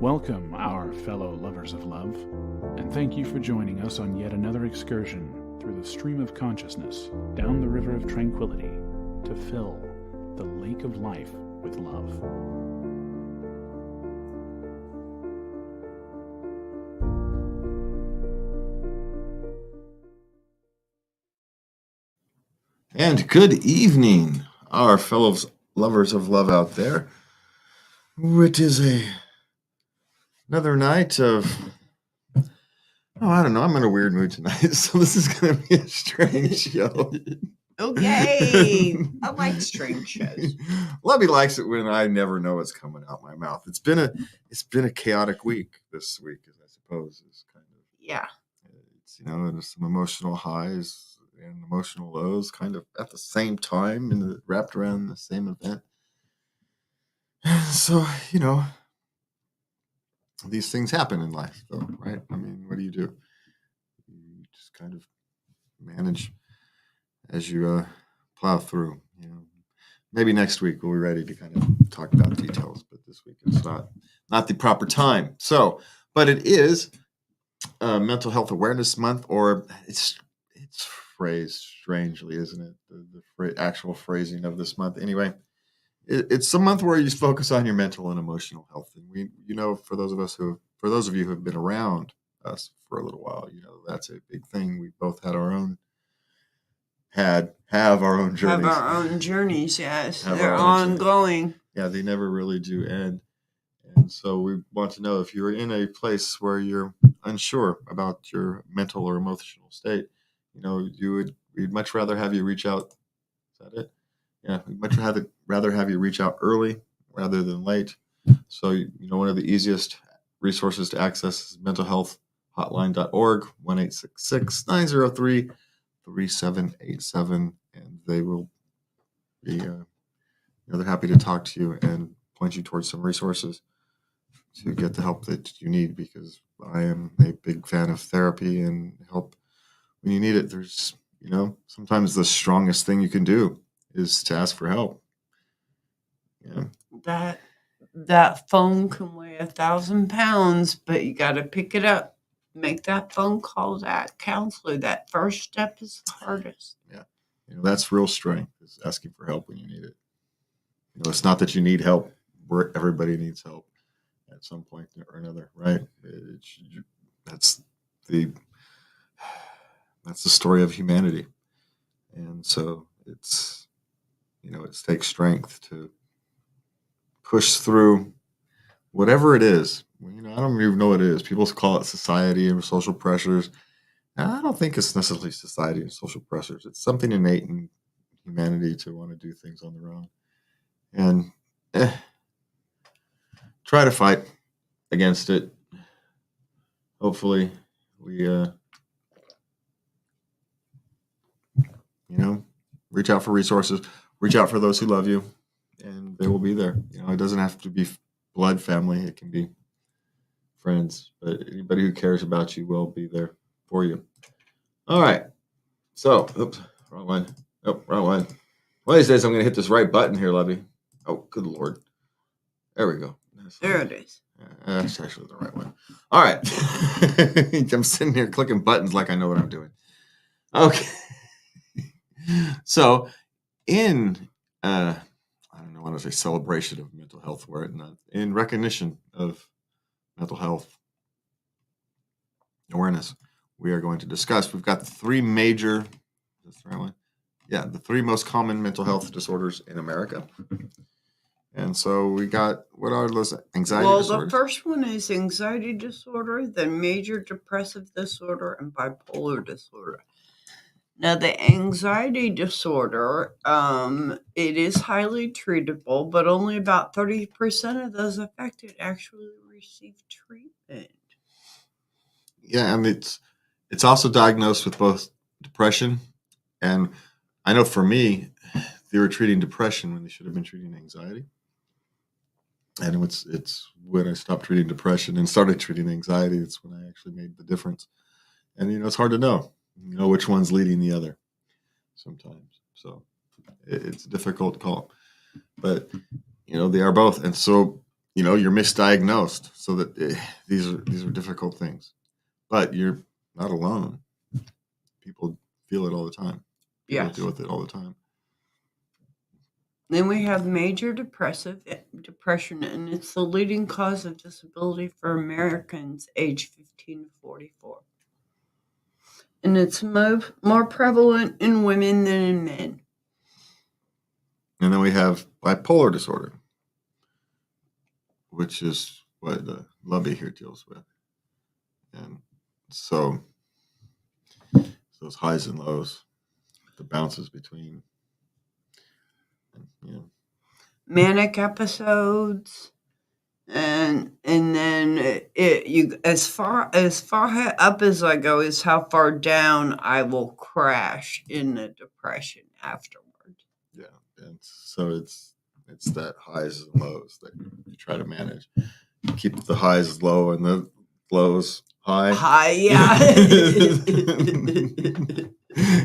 Welcome, our fellow lovers of love, and thank you for joining us on yet another excursion through the stream of consciousness, down the river of tranquility, to fill the lake of life with love. And good evening, our fellow lovers of love out there. It is another night of, I don't know, I'm in a weird mood tonight, so this is going to be a strange show. Okay. I like strange shows. Lovey likes it when I never know what's coming out my mouth. It's been a chaotic week this week, I suppose. It's kind of, Yeah. it's, there's some emotional highs and emotional lows kind of at the same time and wrapped around the same event. So, these things happen in life, though, right? I mean, what do? You just kind of manage as you plow through. Maybe next week we'll be ready to kind of talk about details, but this week it's not the proper time. So, but it is Mental Health Awareness Month, or it's phrased strangely, isn't it? The actual phrasing of this month, anyway. It's a month where you focus on your mental and emotional health, and we, for those of you who have been around us for a little while, that's a big thing. We both had our own, have our own journeys. Have our own journeys, yes. They're ongoing. Yeah, they never really do end. And so we want to know if you're in a place where you're unsure about your mental or emotional state, we'd much rather have you reach out. Is that it? Yeah, we'd much rather have you reach out early rather than late. So, one of the easiest resources to access is mentalhealthhotline.org, 1-866-903-3787, and they will be they're happy to talk to you and point you towards some resources to get the help that you need, because I am a big fan of therapy and help when you need it. There's, sometimes the strongest thing you can do is to ask for help. Yeah. That phone can weigh 1,000 pounds, but you got to pick it up. Make that phone call to that counselor. That first step is the hardest. Yeah. That's real strength, is asking for help when you need it. It's not that you need help where everybody needs help at some point or another, right? That's the story of humanity. And so it's, it takes strength to push through whatever it is. I don't even know what it is. People call it society and social pressures. And I don't think it's necessarily society and social pressures. It's something innate in humanity to want to do things on their own. And try to fight against it. Hopefully we, reach out for resources, reach out for those who love you, and they will be there. It doesn't have to be blood family. It can be friends, but anybody who cares about you will be there for you. All right. So, oops, wrong one. Oh, wrong one. One of these days I'm going to hit this right button here, Lovey. Oh, good Lord. There we go. There it is. That's actually the right one. All right. I'm sitting here clicking buttons like I know what I'm doing. Okay. So, in I don't want to say celebration of mental health, where it not in recognition of mental health awareness, we are going to discuss. We've got the three major. That's the right one. Yeah, the three most common mental health disorders in America. And so we got, what are those anxiety disorders? Well, the first one is anxiety disorder, then major depressive disorder, and bipolar disorder. Now, the anxiety disorder, it is highly treatable, but only about 30% of those affected actually receive treatment. Yeah, and it's also diagnosed with both depression, and I know for me, they were treating depression when they should have been treating anxiety. And it's when I stopped treating depression and started treating anxiety, it's when I actually made the difference. And it's hard to know, which one's leading the other sometimes. So it's a difficult call, but they are both. And so you're misdiagnosed, so that these are difficult things. But you're not alone. People feel it all the time. People Yes. deal with it all the time. Then we have major depression, and it's the leading cause of disability for Americans aged 15 to 44. And it's more prevalent in women than in men. And then we have bipolar disorder, which is what Lubby here deals with. And so those highs and lows, the bounces between, Manic episodes, and then you as far up as I go is how far down I will crash in the depression afterward. Yeah, and so it's that highs and lows that you try to manage. Keep the highs low and the lows high. Yeah.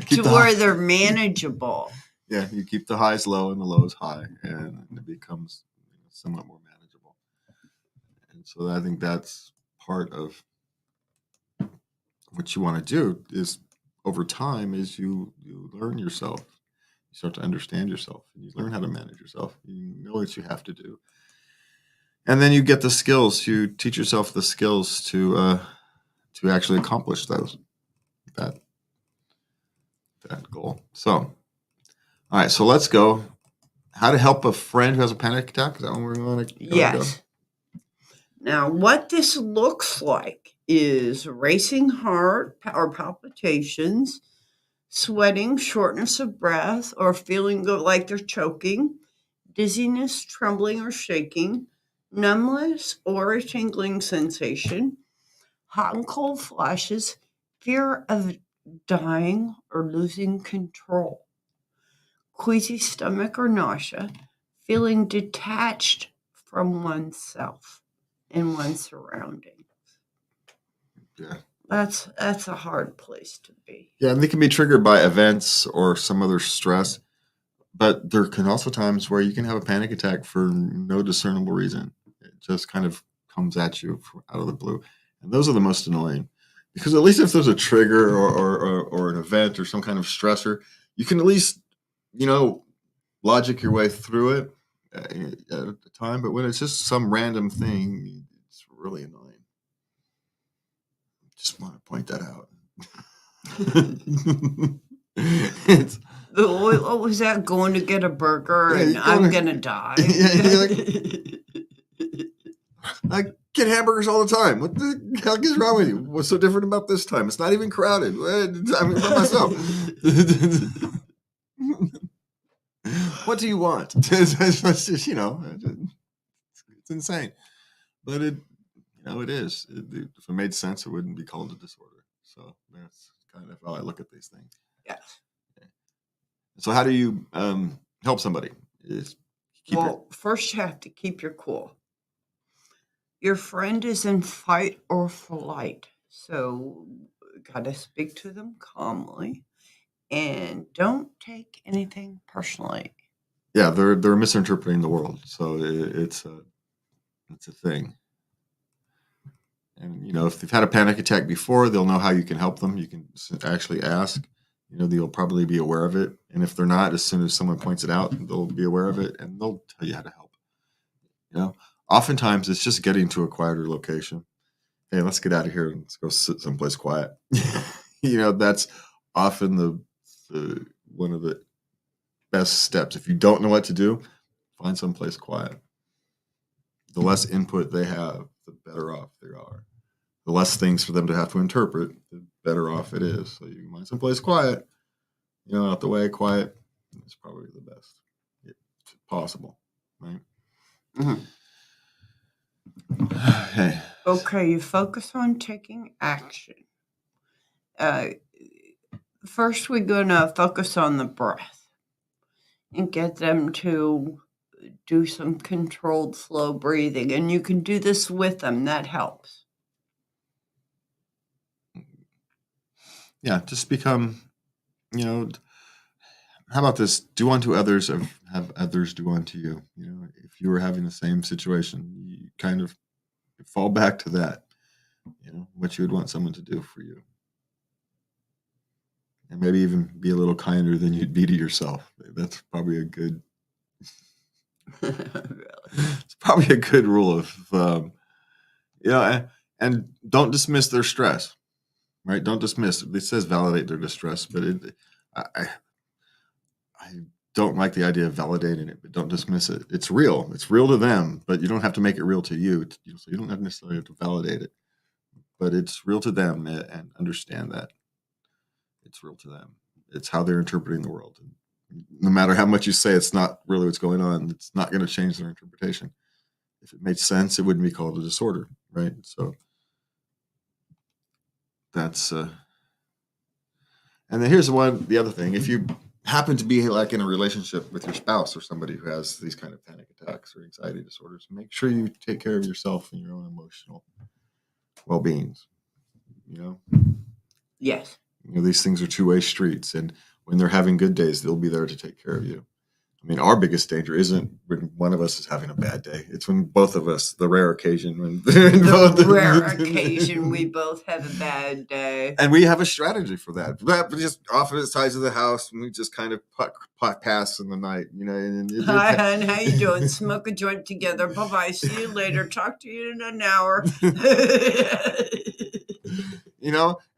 Keep To where they're manageable. Yeah, you keep the highs low and the lows high, and it becomes somewhat more manageable. And so I think that's part of what you want to do is over time is you learn yourself. You start to understand yourself, and you learn how to manage yourself. You know what you have to do. And then you get the skills. You teach yourself the skills to actually accomplish that goal. So, all right. So let's go. How to help a friend who has a panic attack? Is that one we're going to? Yes. Now, what this looks like is racing heart or palpitations, sweating, shortness of breath, or feeling like they're choking, dizziness, trembling, or shaking, numbness or a tingling sensation, hot and cold flashes, fear of dying or losing control, queasy stomach or nausea, feeling detached from oneself and one's surroundings. Yeah. That's a hard place to be. Yeah, and they can be triggered by events or some other stress. But there can also times where you can have a panic attack for no discernible reason. It just kind of comes at you out of the blue. And those are the most annoying. Because at least if there's a trigger or an event or some kind of stressor, you can at least, logic your way through it at the time. But when it's just some random thing, it's really annoying. Just want to point that out. What was that? Going to get a burger and I'm gonna die. I get hamburgers all the time. What the heck is wrong with you? What's so different about this time? It's not even crowded. I'm by myself. What do you want? It's just, it's insane. But it is. If it made sense, it wouldn't be called a disorder. So that's kind of how I look at these things. Yes. Okay. So how do you help somebody? First you have to keep your cool. Your friend is in fight or flight, so gotta speak to them calmly and don't take anything personally. Yeah, they're misinterpreting the world, so it's a thing. And if they've had a panic attack before, they'll know how you can help them. You can actually ask. They'll probably be aware of it, and if they're not, as soon as someone points it out, they'll be aware of it, and they'll tell you how to help. Oftentimes it's just getting to a quieter location. Hey, let's get out of here and let's go sit someplace quiet. That's often the one of the best steps. If you don't know what to do, find someplace quiet. The less input they have, the better off they are. The less things for them to have to interpret, the better off it is. So you can find someplace quiet, out the way, quiet. It's probably the best possible, right? Mm-hmm. Okay, you focus on taking action. First, we're going to focus on the breath and get them to do some controlled, slow breathing. And you can do this with them. That helps. Yeah, just become, how about this? Do unto others, have others do unto you. If you were having the same situation, kind of fall back to that, what you would want someone to do for you. And maybe even be a little kinder than you'd be to yourself. That's probably a good, it's probably a good rule of, and don't dismiss their stress, right? Don't dismiss. It says validate their distress, but I don't like the idea of validating it, but don't dismiss it. It's real. It's real to them, but you don't have to make it real to you. So you don't necessarily have to validate it, but it's real to them, and understand that it's real to them. It's how they're interpreting the world. And no matter how much you say it's not really what's going on, it's not going to change their interpretation. If it made sense, it wouldn't be called a disorder, right? So that's, and then here's the other thing. If you happen to be like in a relationship with your spouse or somebody who has these kind of panic attacks or anxiety disorders, make sure you take care of yourself and your own emotional well-beings. Yes. These things are two-way streets, and when they're having good days, they'll be there to take care of you. I mean, our biggest danger isn't when one of us is having a bad day. It's when both of us, the rare occasion when we both have a bad day. And we have a strategy for that. We just off of the sides of the house, and we just kind of pass in the night, Hi, hon. How you doing? Smoke a joint together. Bye-bye. See you later. Talk to you in an hour.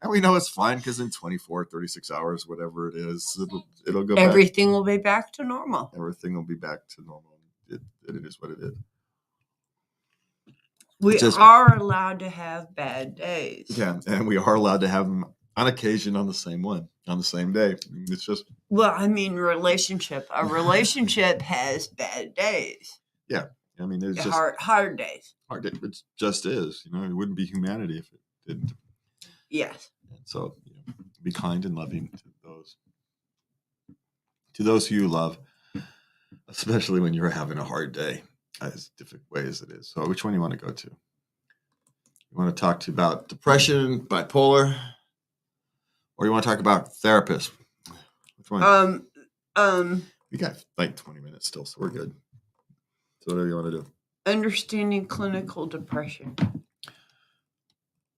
And we know it's fine because in 24, 36 hours, whatever it is, it'll go Everything will be back to normal. Everything will be back to normal. It is what it is. We are allowed to have bad days. Yeah, and we are allowed to have them on occasion on the same day. It's just... Well, I mean, a relationship has bad days. Yeah. I mean, there's just... Hard days. Hard days. It just is. It wouldn't be humanity if it didn't. Yes. And so be kind and loving to those who you love, especially when you're having a hard day, as different way as it is. So which one do you want to go to? You want to talk about depression, bipolar, or you want to talk about therapists? Which one? We got like 20 minutes still, so we're good. So whatever you want to do. Understanding clinical depression.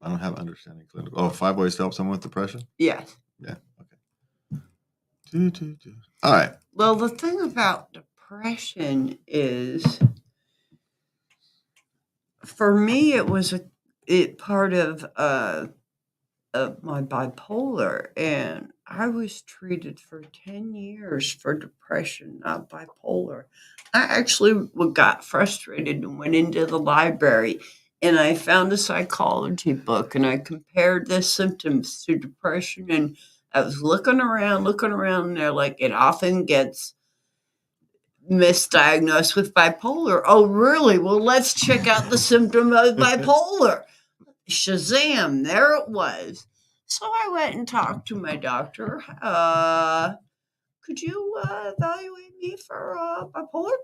I don't have understanding clinical. Oh, 5 ways to help someone with depression? Yes. Yeah. Okay. All right. Well, the thing about depression is, for me, it was part of my bipolar, and I was treated for 10 years for depression, not bipolar. I actually got frustrated and went into the library, and I found a psychology book, and I compared the symptoms to depression, and I was looking around, and they're like, it often gets misdiagnosed with bipolar. Oh, really? Well, let's check out the symptom of bipolar. Shazam, there it was. So I went and talked to my doctor. Could you evaluate me for bipolar?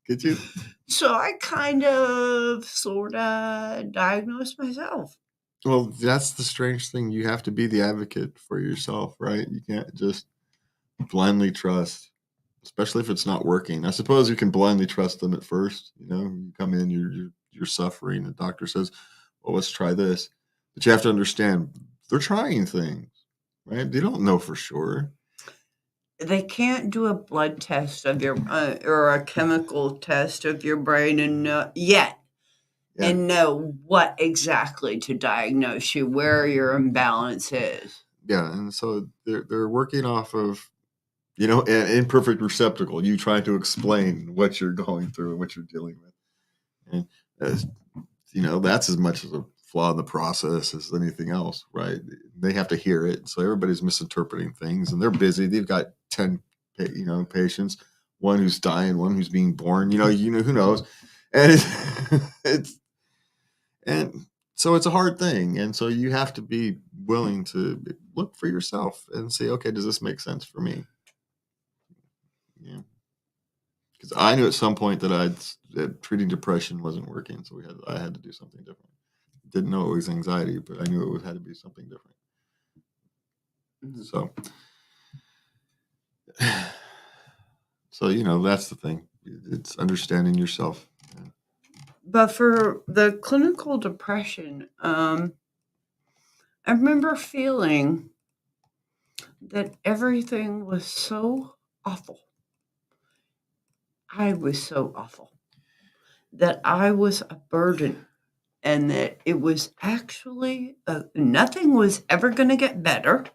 Could you? So I kind of sort of diagnosed myself. Well, that's the strange thing. You have to be the advocate for yourself, right? You can't just blindly trust, especially if it's not working. I suppose you can blindly trust them at first. You come in, you're suffering. The doctor says, well, let's try this. But you have to understand, they're trying things, right? They don't know for sure. They can't do a blood test of your or a chemical test of your brain and know what exactly to diagnose you, where your imbalance is. Yeah, and so they're working off of, an imperfect receptacle. You trying to explain what you're going through and what you're dealing with, and that's as much as a flaw in the process as anything else, right? They have to hear it, so everybody's misinterpreting things, and they're busy. They've got 10, patients, one who's dying, one who's being born. Who knows, and and so it's a hard thing, and so you have to be willing to look for yourself and say, okay, does this make sense for me? Yeah, because I knew at some point that treating depression wasn't working, so I had to do something different. Didn't know it was anxiety, but I knew it had to be something different. Mm-hmm. So that's the thing. It's understanding yourself. Yeah. But for the clinical depression, I remember feeling that everything was so awful. I was so awful that I was a burden, and that it was actually nothing was ever going to get better,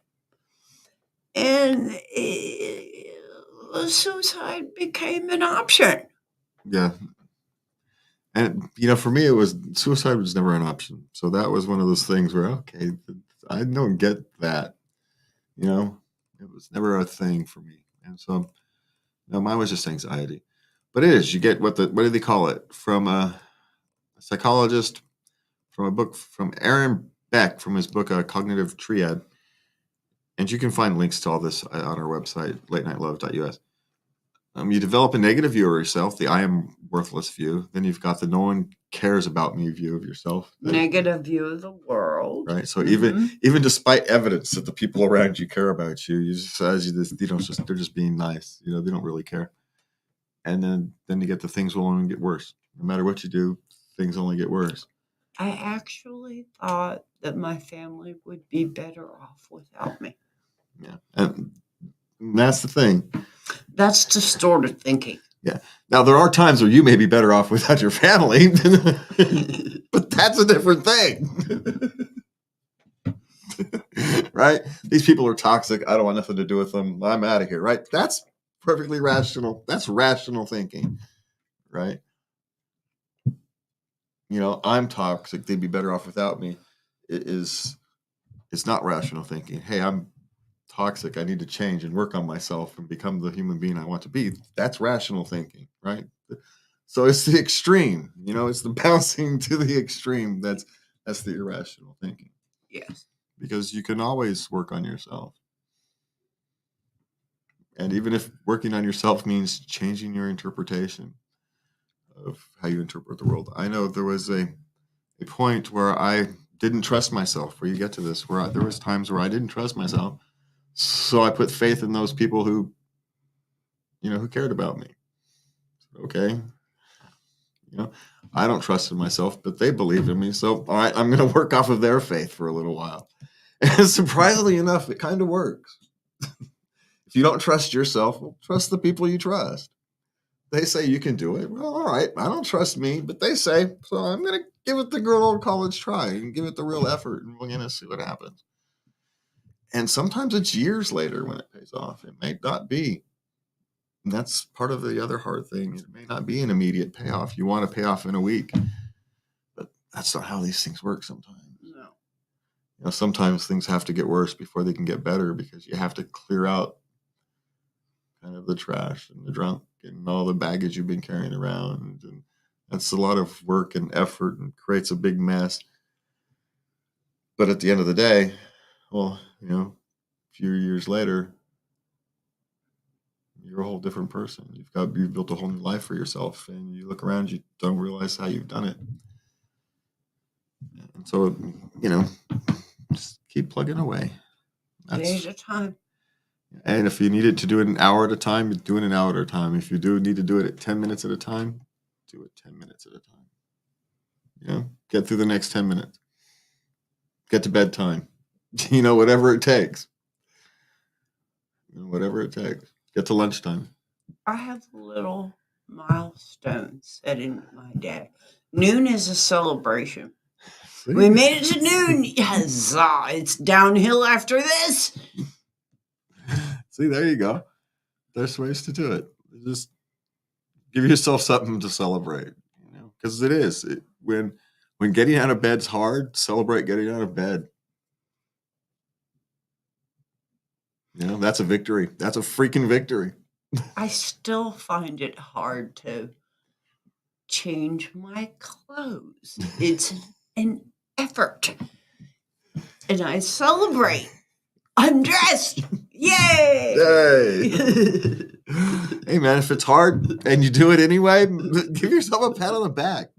and suicide became an option. Yeah. And, for me, it was suicide was never an option. So that was one of those things where, okay, I don't get that. It was never a thing for me. And so, no, mine was just anxiety. But it is, you get what do they call it? From a psychologist, from a book from Aaron Beck, from his book, Cognitive Triad. And you can find links to all this on our website, latenightLove.us. You develop a negative view of yourself, the I am worthless view. Then you've got the no one cares about me view of yourself. Negative view of the world. Right. So even despite evidence that the people around you care about you, they're just being nice. They don't really care. And then you get the things will only get worse. No matter what you do, things only get worse. I actually thought that my family would be better off without me. Yeah. And that's the thing. That's distorted thinking. Yeah. Now, there are times where you may be better off without your family, but that's a different thing. Right? These people are toxic. I don't want nothing to do with them. I'm out of here. Right? That's perfectly rational. That's rational thinking. Right? I'm toxic. They'd be better off without me. It's not rational thinking. Hey, I'm toxic. I need to change and work on myself and become the human being I want to be. That's rational thinking, right? So it's the extreme, it's the bouncing to the extreme. That's the irrational thinking. Yes. Because you can always work on yourself. And even if working on yourself means changing your interpretation of how you interpret the world. I know there was a point where I didn't trust myself, where you get to this, where there was times where I didn't trust myself. So I put faith in those people who cared about me. Okay. I don't trust in myself, but they believed in me. So, all right, I'm going to work off of their faith for a little while. And surprisingly enough, it kind of works. If you don't trust yourself, well, trust the people you trust. They say you can do it. Well, all right, I don't trust me, but they say, so I'm going to give it the good old college try and give it the real effort, and we're going to see what happens. And sometimes it's years later when it pays off. It may not be. And that's part of the other hard thing. It may not be an immediate payoff. You want to pay off in a week. But that's not how these things work sometimes. No. Sometimes things have to get worse before they can get better, because you have to clear out kind of the trash and the junk and all the baggage you've been carrying around. And that's a lot of work and effort and creates a big mess. But at the end of the day, well, a few years later, you're a whole different person. You've built a whole new life for yourself, and you look around, you don't realize how you've done it. And so, just keep plugging away. Day at a time. And if you needed to do it an hour at a time, do it an hour at a time. If you need to do it at 10 minutes at a time, do it 10 minutes at a time. Get through the next 10 minutes. Get to bedtime. Whatever it takes. Whatever it takes. Get to lunchtime. I have little milestones set in my day. Noon is a celebration. See? We made it to noon. Huzzah. It's downhill after this. See, there you go. There's ways to do it. Just give yourself something to celebrate, because it is. When getting out of bed's hard, celebrate getting out of bed. That's a victory. That's a freaking victory. I still find it hard to change my clothes. It's an effort. And I celebrate. I'm dressed. Yay! Yay! Hey, man, if it's hard and you do it anyway, give yourself a pat on the back.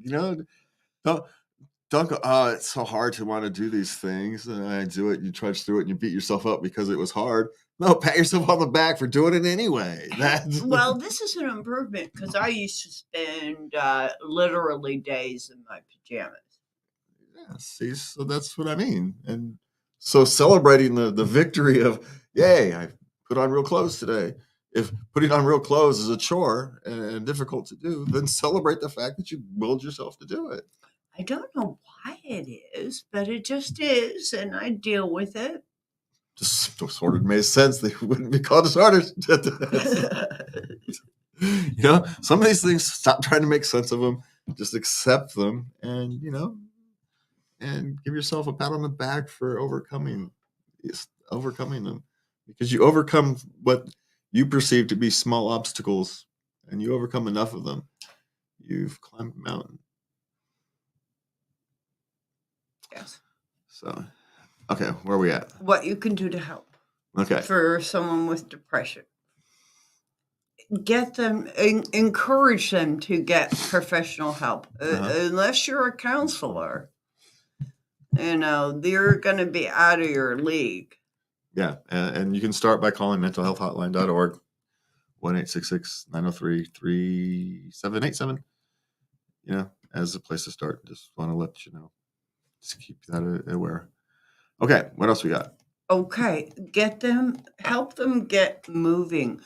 Don't go, oh, it's so hard to want to do these things. And I do it. You trudge through it and you beat yourself up because it was hard. No, pat yourself on the back for doing it anyway. That's Well, this is an improvement because I used to spend literally days in my pajamas. yeah, see, so that's what I mean. And so celebrating the victory of, yay, I put on real clothes today. If putting on real clothes is a chore and difficult to do, then celebrate the fact that you willed yourself to do it. I don't know why it is, but it just is, and I deal with it. Just sort of made sense. They wouldn't be called disorders. Some of these things, stop trying to make sense of them. Just accept them, and give yourself a pat on the back for overcoming them, because you overcome what you perceive to be small obstacles, and you overcome enough of them, you've climbed a mountain. Yes. So, okay, where are we at? What you can do to help Okay. for someone with depression. Get them, encourage them to get professional help. Unless you're a counselor, they're going to be out of your league. Yeah, and you can start by calling mentalhealthhotline.org, 1-866-903-3787, as a place to start. Just want to let you know. Just keep that aware. Okay, what else we got? Okay, help them get moving.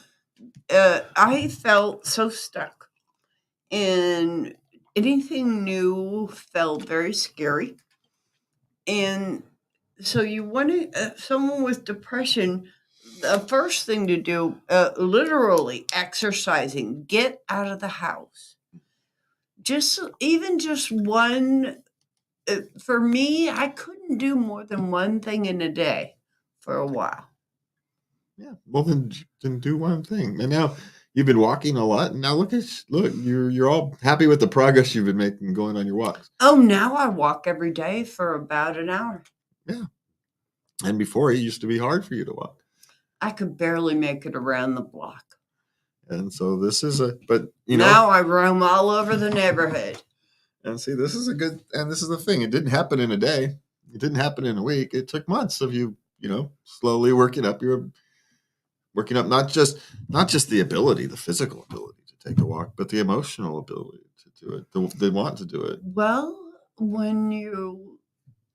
I felt so stuck, and anything new felt very scary. And so you want to, someone with depression, the first thing to do, literally exercising, get out of the house. Even just one, for me, I couldn't do more than one thing in a day for a while. Yeah, well then do one thing. And now you've been walking a lot, and now look, you're all happy with the progress you've been making going on your walks. Oh, now I walk every day for about an hour. Yeah, and before it used to be hard for you to walk. I could barely make it around the block. And so this is now I roam all over the neighborhood. And see, this is the thing. It didn't happen in a day. It didn't happen in a week. It took months of you, slowly working up. You're working up not just the ability, the physical ability to take a walk, but the emotional ability to do it. They want to do it. Well,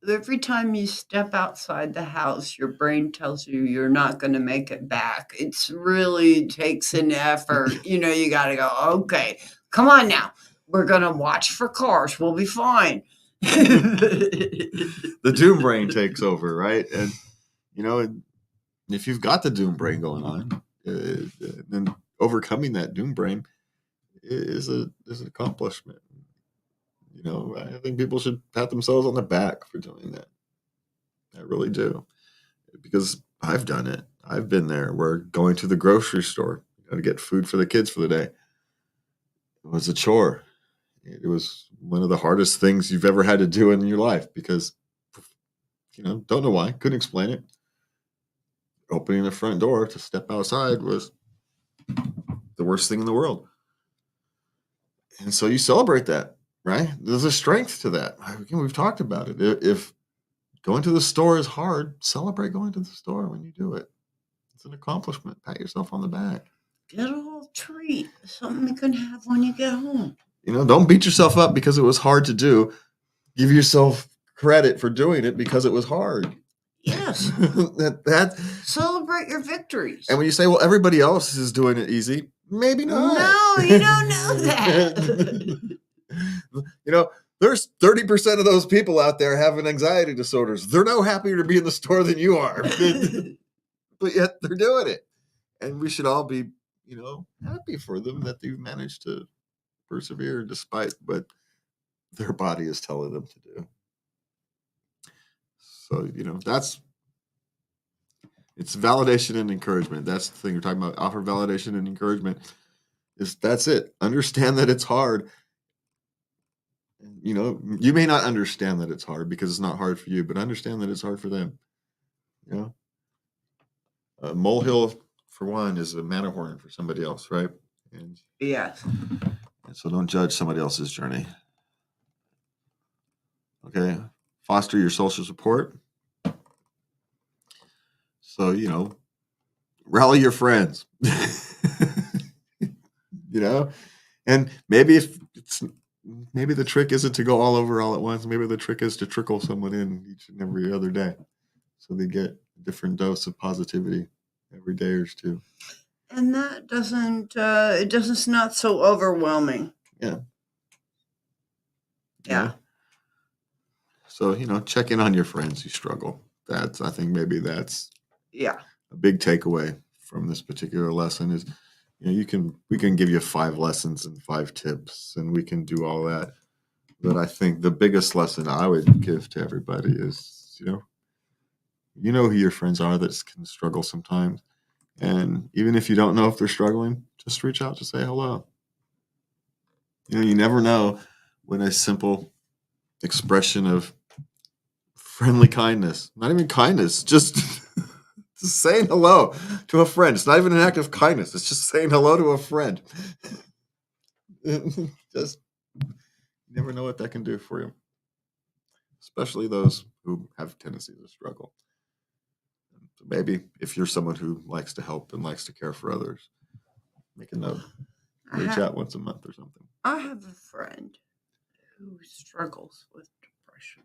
every time you step outside the house, your brain tells you you're not going to make it back. It's really takes an effort. You got to go, okay, come on now. We're going to watch for cars. We'll be fine. The doom brain takes over, right? And, if you've got the doom brain going on, then overcoming that doom brain is an accomplishment. I think people should pat themselves on the back for doing that. I really do, because I've done it. I've been there. We're going to the grocery store to get food for the kids for the day. It was a chore. It was one of the hardest things you've ever had to do in your life because, don't know why. Couldn't explain it. Opening the front door to step outside was the worst thing in the world. And so you celebrate that, right? There's a strength to that. Again, we've talked about it. If going to the store is hard, celebrate going to the store when you do it. It's an accomplishment. Pat yourself on the back. Get a little treat, something you can have when you get home. Don't beat yourself up because it was hard to do. Give yourself credit for doing it because it was hard. Yes. that Celebrate your victories. And when you say, well, everybody else is doing it easy, maybe not. No, you don't know that. There's 30% of those people out there having anxiety disorders. They're no happier to be in the store than you are. But yet they're doing it. And we should all be, happy for them that they've managed to persevere despite what their body is telling them to do. So, it's validation and encouragement. That's the thing you're talking about. Offer validation and encouragement. That's it. Understand that it's hard. You may not understand that it's hard because it's not hard for you, but understand that it's hard for them. A molehill for one is a Matterhorn for somebody else, right? Yes. And so don't judge somebody else's journey. Okay. Foster your social support. So, rally your friends. And maybe maybe the trick isn't to go all over all at once. Maybe the trick is to trickle someone in each and every other day, so they get a different dose of positivity every day or two. And that it's not so overwhelming. Yeah. Yeah. So, check in on your friends who struggle. I think maybe that's Yeah. a big takeaway from this particular lesson is, we can give you 5 lessons and 5 tips, and we can do all that. But I think the biggest lesson I would give to everybody is, who your friends are that can struggle sometimes. And even if you don't know if they're struggling, just reach out to say hello. You never know when a simple expression of friendly kindness, not even kindness, just saying hello to a friend. It's not even an act of kindness. It's just saying hello to a friend. Just, you never know what that can do for you, especially those who have tendencies to struggle. So maybe if you're someone who likes to help and likes to care for others, make a note. Reach out once a month or something. I have a friend who struggles with depression,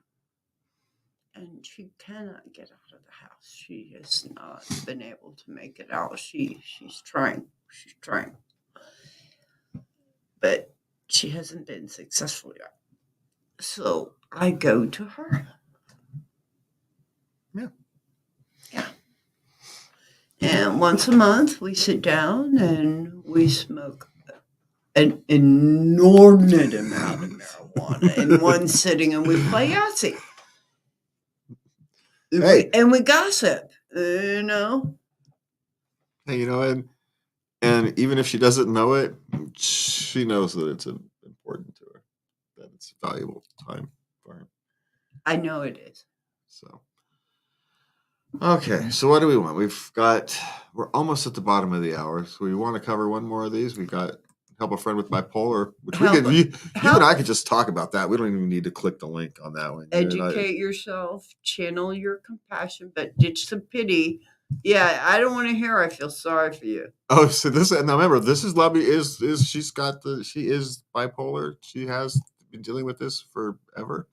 and she cannot get out of the house. She has not been able to make it out. She's trying. She's trying. But she hasn't been successful yet. So I go to her. Yeah. Yeah. And once a month, we sit down and we smoke an inordinate amount of marijuana in one sitting, and we play Yahtzee. Hey. And we gossip, Hey, and even if she doesn't know it, she knows that it's important to her, that it's valuable time for her. I know it is. So, okay. So what do we want? We're almost at the bottom of the hour. So we want to cover one more of these. We've got help a friend with bipolar, which you and I could just talk about that. We don't even need to click the link on that one. Educate yourself, channel your compassion, but ditch the pity. Yeah, I don't want to hear I feel sorry for you. Oh, so now remember, this is Lovey she is bipolar. She has been dealing with this forever.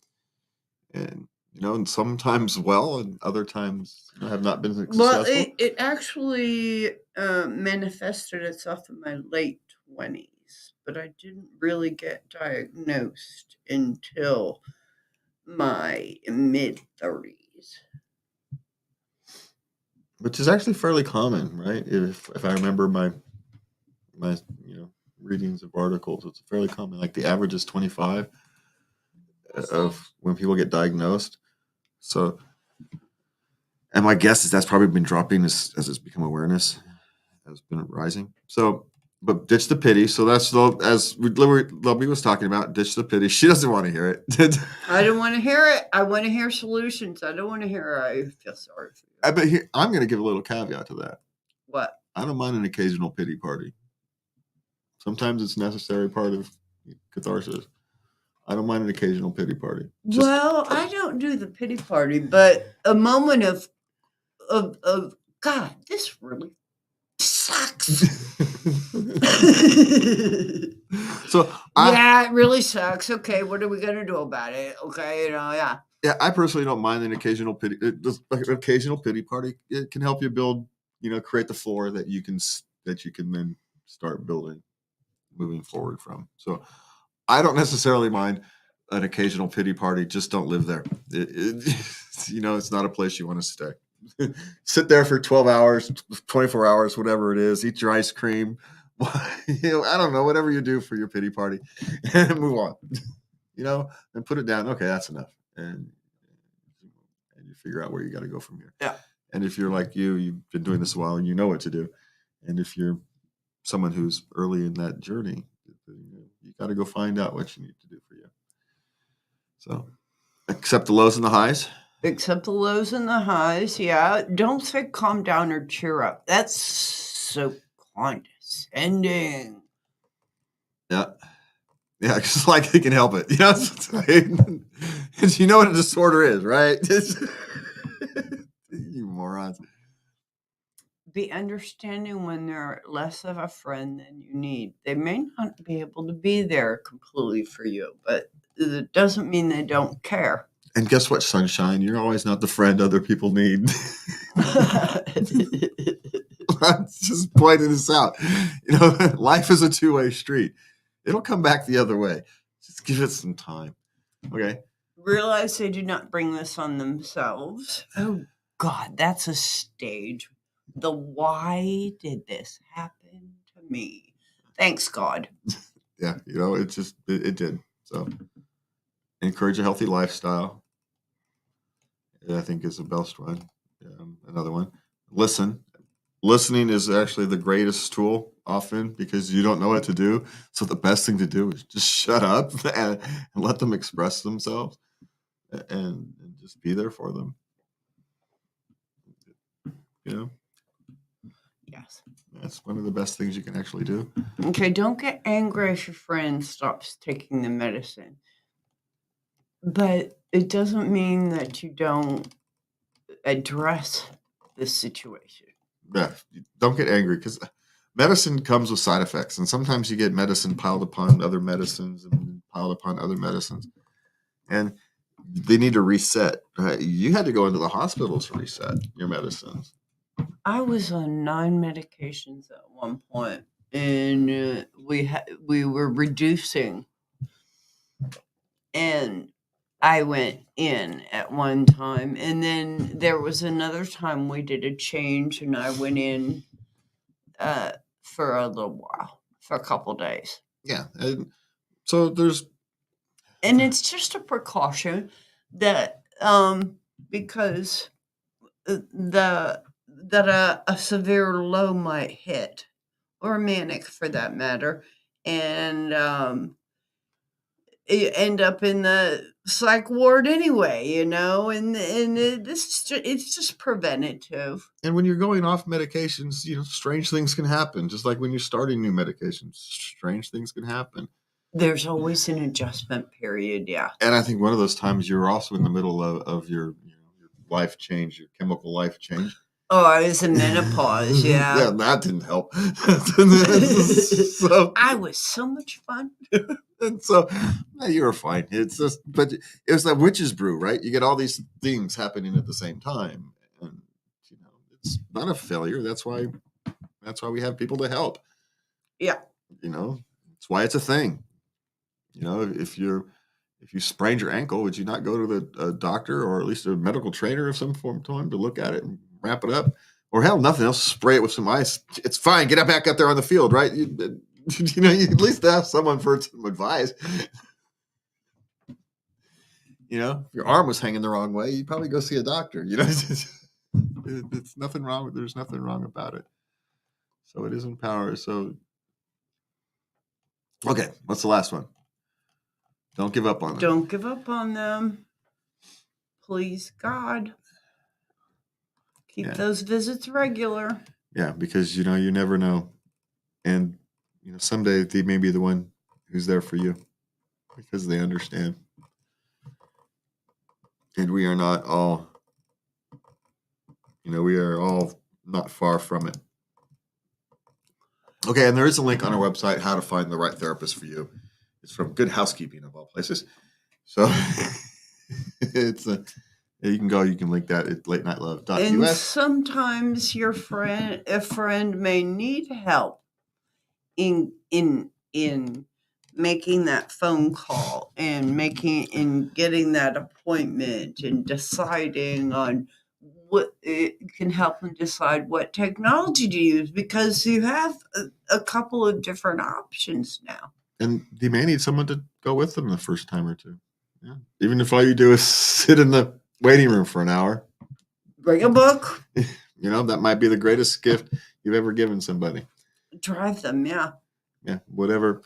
And and sometimes well, and other times have not been successful. Well, it actually manifested itself in my late 20s, but I didn't really get diagnosed until my mid 30s. Which is actually fairly common, right? If I remember my readings of articles, it's fairly common. Like the average is 25 of when people get diagnosed. So, and my guess is that's probably been dropping as it's become awareness has been rising. So, but ditch the pity. So that's as Lovey was talking about. Ditch the pity. She doesn't want to hear it. I don't want to hear it. I want to hear solutions. I don't want to hear I feel sorry for you. I'm going to give a little caveat to that. What? I don't mind an occasional pity party. Sometimes it's a necessary part of catharsis. I don't mind an occasional pity party. Well, I don't do the pity party, but a moment of God, this really sucks. So it really sucks. Okay, what are we gonna do about it? Okay, yeah. Yeah, I personally don't mind an occasional pity. An occasional pity party. It can help you build, create the floor that you can then start building, moving forward from. So, I don't necessarily mind an occasional pity party. Just don't live there. It's not a place you want to stay. Sit there for 12 hours, 24 hours, whatever it is. Eat your ice cream. I don't know, whatever you do for your pity party, and move on. And put it down. Okay, that's enough. And you figure out where you got to go from here. Yeah. And if you're like you've been doing this a while and you know what to do. And if you're someone who's early in that journey, you got to go find out what you need to do for you. So, accept the lows and the highs. Accept the lows and the highs. Yeah. Don't say calm down or cheer up. That's so condescending. Yeah. Yeah, just like they can help it. You know what a disorder is, right? You morons. be understanding when they're less of a friend than you need. They may not be able to be there completely for you, but it doesn't mean they don't care. And guess what, sunshine? You're always not the friend other people need. I'm just pointing this out. Life is a two-way street. It'll come back the other way. Just give it some time. Okay. Realize they do not bring this on themselves. Oh, God, that's a stage. The why did this happen to me? Thanks, God. Yeah, it did. So encourage a healthy lifestyle. I think is the best one. Another one. Listen. Listening is actually the greatest tool often because you don't know what to do. So the best thing to do is just shut up and let them express themselves and just be there for them. Yes. That's one of the best things you can actually do. Okay, don't get angry if your friend stops taking the medicine. But it doesn't mean that you don't address the situation. Yeah, don't get angry because medicine comes with side effects. And sometimes you get medicine piled upon other medicines and piled upon other medicines. And they need to reset. Right? You had to go into the hospital to reset your medicines. I was on 9 medications at one point, and we were reducing. And I went in at one time, and then there was another time we did a change, and I went in for a little while, for a couple days. Yeah, and so and it's just a precaution that because that a severe low might hit, or manic for that matter, and you end up in the psych ward anyway, and it's just preventative. And when you're going off medications, strange things can happen. Just like when you're starting new medications, strange things can happen. There's always an adjustment period, yeah. And I think one of those times you're also in the middle of your life change, your chemical life change. Oh, I was in menopause, yeah. Yeah, that didn't help. So, I was so much fun. And so you were fine. But it was that witch's brew, right? You get all these things happening at the same time. And it's not a failure. That's why we have people to help. Yeah. It's why it's a thing. If you sprained your ankle, would you not go to the doctor or at least a medical trainer of some form to look at it and wrap it up? Or hell, nothing else, spray it with some ice. It's fine. Get back up there on the field, right? You at least have someone for some advice. If your arm was hanging the wrong way, you'd probably go see a doctor. It's nothing wrong. There's nothing wrong about it. So it is empowered. So, okay, what's the last one? Don't give up on them. Don't give up on them. Please, God. Keep those visits regular. Yeah, because, you never know. And, someday they may be the one who's there for you because they understand. And we are not all, we are all not far from it. Okay, and there is a link on our website, how to find the right therapist for you. It's from Good Housekeeping, of all places. So it's you can link that at latenightLove.us. And sometimes a friend may need help in making that phone call and getting that appointment and deciding on what it can help them decide what technology to use, because you have a couple of different options now. And they may need someone to go with them the first time or two. Yeah. Even if all you do is sit in the waiting room for an hour. Bring a book. That might be the greatest gift you've ever given somebody. Drive them, yeah. Yeah, whatever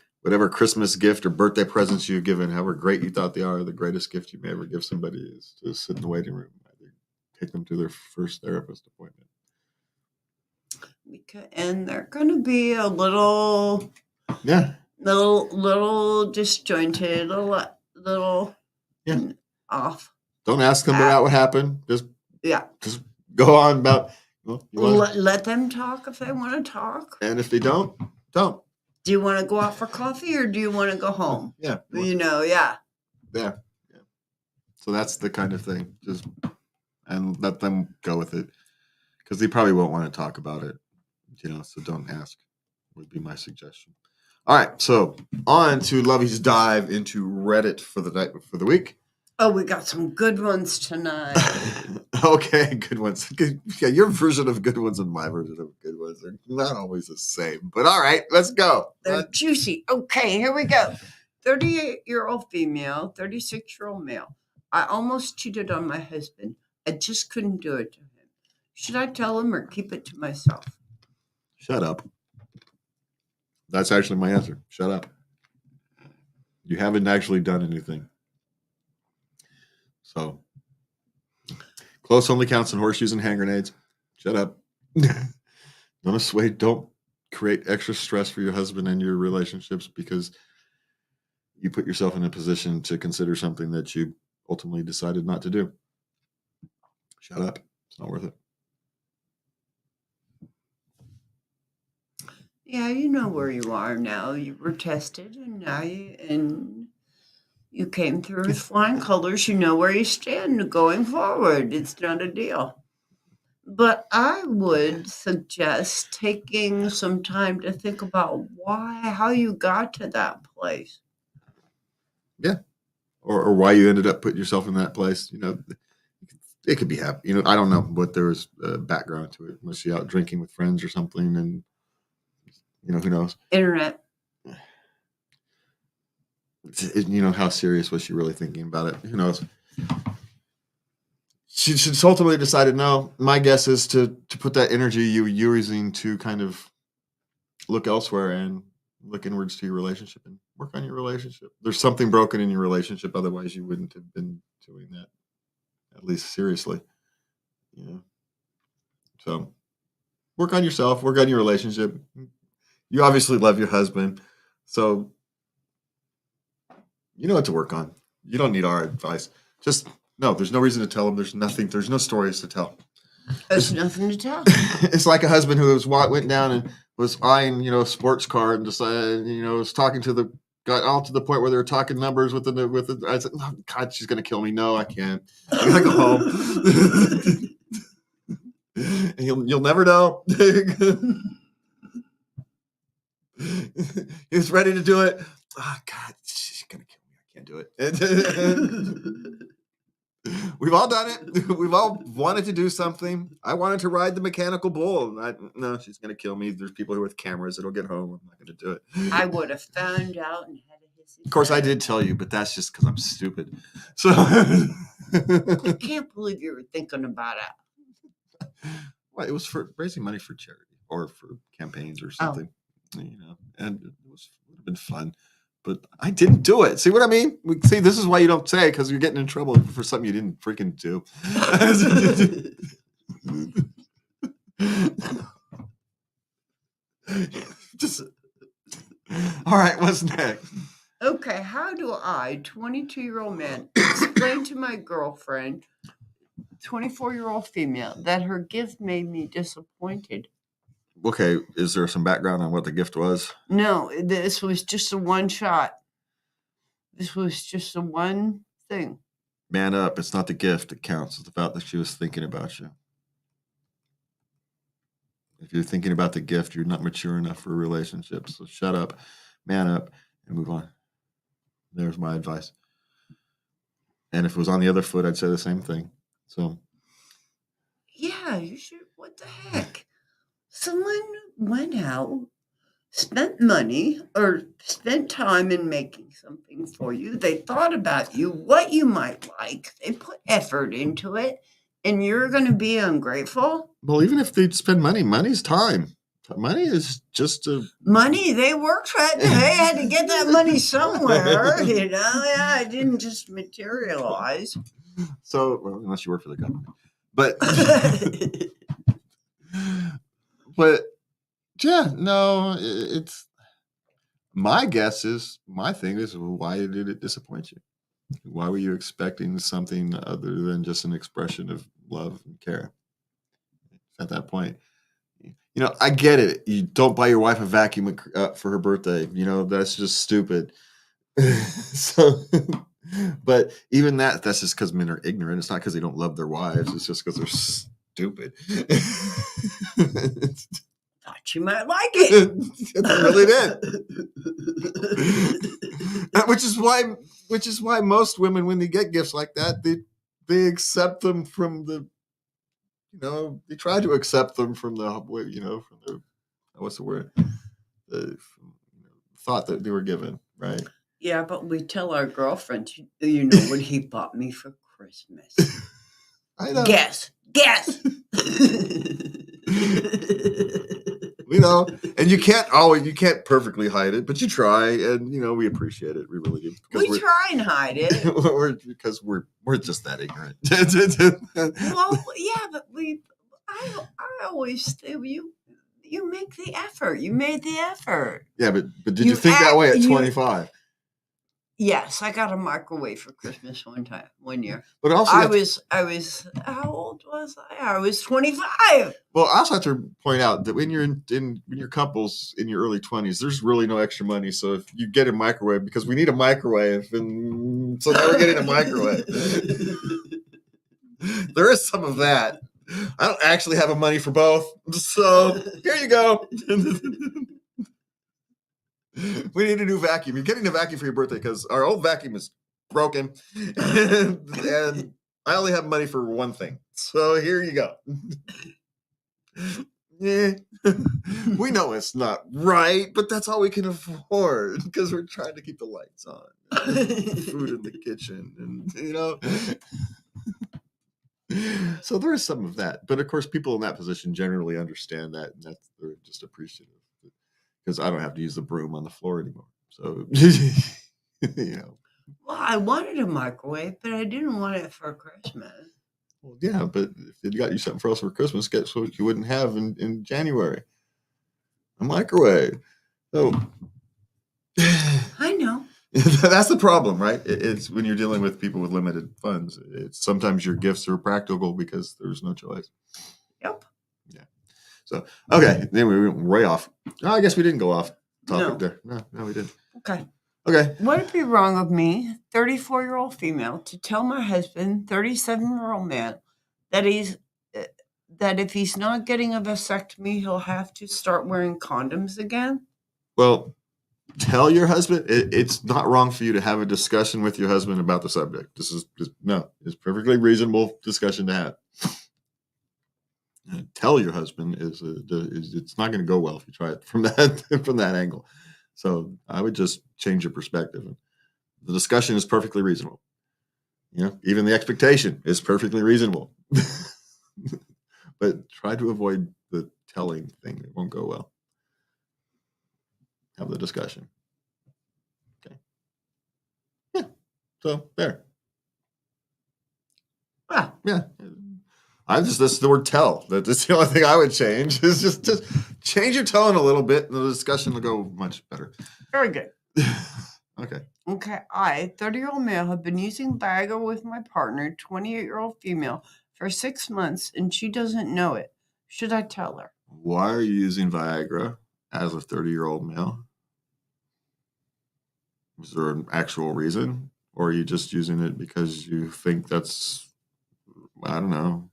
Christmas gift or birthday presents you've given, however great you thought they are, the greatest gift you may ever give somebody is to sit in the waiting room. Take them to their first therapist appointment. And they're going to be a little... Yeah. Little disjointed, little off. Don't ask them about what happened. Just go on about Well, you want, Let them talk if they want to talk. and if they don't. Do you want to go out for coffee or do you want to go home? Yeah. You know, yeah. Yeah. So that's the kind of thing. Just and let them go with it, because they probably won't want to talk about it. So don't ask. Would be my suggestion. All right, so on to Lovey's dive into Reddit for the week. Oh, we got some good ones tonight. Okay, good ones. Yeah, your version of good ones and my version of good ones are not always the same. But all right, let's go. They're juicy. Okay, here we go. 38-year-old female, 36-year-old male. I almost cheated on my husband. I just couldn't do it to him. Should I tell him or keep it to myself? Shut up. That's actually my answer. Shut up. You haven't actually done anything. So, close only counts in horseshoes and hand grenades. Shut up. Don't create extra stress for your husband and your relationships because you put yourself in a position to consider something that you ultimately decided not to do. Shut up. It's not worth it. Yeah, you know where you are now. You were tested, and now you came through with flying colors. You know where you stand going forward. It's not a deal. But I would suggest taking some time to think about how you got to that place. Yeah. Or why you ended up putting yourself in that place. It could be happy. I don't know what there was background to it. Was she out drinking with friends or something? And who knows? Internet. How serious was she really thinking about it? Who knows? She ultimately decided, no, my guess is to put that energy you're using to kind of look elsewhere and look inwards to your relationship and work on your relationship. There's something broken in your relationship. Otherwise, you wouldn't have been doing that, at least seriously. So work on yourself, work on your relationship. You obviously love your husband. So you know what to work on. You don't need our advice. No, there's no reason to tell him. There's no stories to tell. There's nothing to tell. It's like a husband who went down and was eyeing, a sports car and decided, was talking to got all to the point where they were talking numbers with the. I said, oh, God, she's going to kill me. No, I can't. I gotta go home. You'll never know. He was ready to do it. Oh, God, she's going to kill me. I can't do it. We've all done it. We've all wanted to do something. I wanted to ride the mechanical bull. No, she's going to kill me. There's people here with cameras that'll get home. I'm not going to do it. I would have found out and had a hissy. Of course, I did tell you, but that's just because I'm stupid. So I can't believe you were thinking about it. Well, it was for raising money for charity or for campaigns or something, and it would have been fun. But I didn't do it. See what I mean? See, this is why you don't say, because you're getting in trouble for something you didn't freaking do. All right, what's next? Okay, how do I, 22-year-old man, explain to my girlfriend, 24-year-old female, that her gift made me disappointed? Okay, is there some background on what the gift was? No, this was just a one shot. This was just a one thing. Man up. It's not the gift that counts. It's the fact that she was thinking about you. If you're thinking about the gift, you're not mature enough for a relationship. So shut up, man up, and move on. There's my advice. And if it was on the other foot, I'd say the same thing. So. Yeah, you should. What the heck? Someone went out, spent money, or spent time in making something for you. They thought about you, what you might like. They put effort into it, and you're going to be ungrateful? Well, even if they spend money, money's time. Money is just money. They worked for it. They had to get that money somewhere. Yeah, it didn't just materialize. So, well, unless you work for the government, but yeah, no, it's my guess is my thing is why did it disappoint you? Why were you expecting something other than just an expression of love and care? at that point. I get it. You don't buy your wife a vacuum for her birthday. That's just stupid. So, but even that's just because men are ignorant. It's not because they don't love their wives. It's just because they're stupid. Thought you might like it. It really did. Which is why most women, when they get gifts like that, they accept them from they try to accept them from the what's the word? The thought that they were given, right? Yeah, but we tell our girlfriends, you know what he bought me for Christmas. I know. Guess. And you can't perfectly hide it, but you try, and we appreciate it. We really do. We try and hide it. Because we're just that ignorant. Well, yeah, but I always say you make the effort. You made the effort. Yeah, but did you think that way at 25? Yes, I got a microwave for Christmas one year. But also, I was. How old was I? I was 25. Well, I also have to point out that when you're couples in your early 20s, there's really no extra money. So if you get a microwave, because we need a microwave, and so now we're getting a microwave. There is some of that. I don't actually have a money for both, so here you go. We need a new vacuum. You're getting a vacuum for your birthday because our old vacuum is broken, and I only have money for one thing. So here you go. Yeah, we know it's not right, but that's all we can afford because we're trying to keep the lights on, food in the kitchen, and So there is some of that, but of course, people in that position generally understand that, and they're just appreciative because I don't have to use the broom on the floor anymore. So, Well, I wanted a microwave, but I didn't want it for Christmas. Well, yeah, but if they got you something for us for Christmas, guess what you wouldn't have in January? A microwave. So I know. that's the problem, right? It's when you're dealing with people with limited funds. It's sometimes your gifts are practical because there's no choice. Yep. Yeah. So okay, then we went way off. Oh, I guess we didn't go off topic there. No, we didn't. Okay. Okay. Would it be wrong of me, 34-year-old female, to tell my husband, 37-year-old man, that if he's not getting a vasectomy, he'll have to start wearing condoms again? Well, tell your husband it's not wrong for you to have a discussion with your husband about the subject. This is it's perfectly reasonable discussion to have. Tell your husband it's not going to go well if you try it from that angle. So I would just change your perspective. The discussion is perfectly reasonable. Even the expectation is perfectly reasonable. But try to avoid the telling thing. It won't go well. Have the discussion. Okay. Yeah. So there. Well, yeah. That's the word tell. That's the only thing I would change. Is just change your tone a little bit, and the discussion will go much better. Very good. Okay. Okay. I, 30-year-old male, have been using Viagra with my partner, 28-year-old female, for 6 months, and she doesn't know it. Should I tell her? Why are you using Viagra as a 30-year-old male? Is there an actual reason? Or are you just using it because you think that's, I don't know,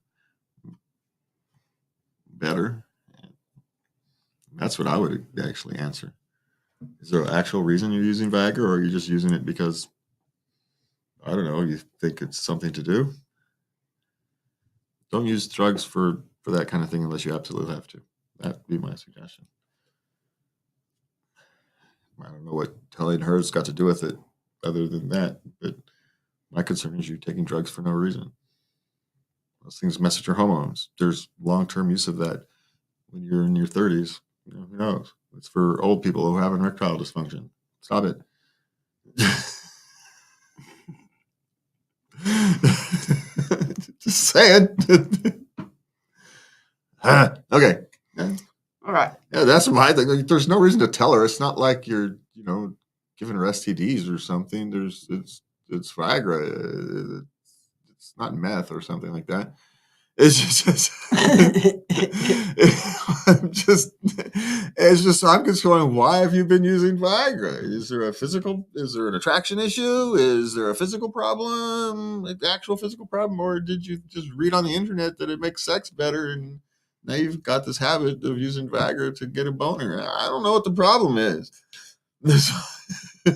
better? That's what I would actually answer. Is there an actual reason you're using Viagra, or are you just using it because, I don't know, you think it's something to do? Don't use drugs for that kind of thing unless you absolutely have to. That'd be my suggestion. I don't know what telling her's got to do with it other than that, but my concern is you taking drugs for no reason. Those things mess with your hormones. There's long-term use of that when you're in your 30s. Who knows? It's for old people who have erectile dysfunction. Stop it. Just saying. Okay. All right. Yeah, that's my thing. There's no reason to tell her. It's not like you're, giving her STDs or something. It's Viagra. It's not meth or something like that. It's just, I'm just going, why have you been using Viagra? Is there an attraction issue? Is there a physical problem, like the actual physical problem? Or did you just read on the internet that it makes sex better and now you've got this habit of using Viagra to get a boner? I don't know what the problem is.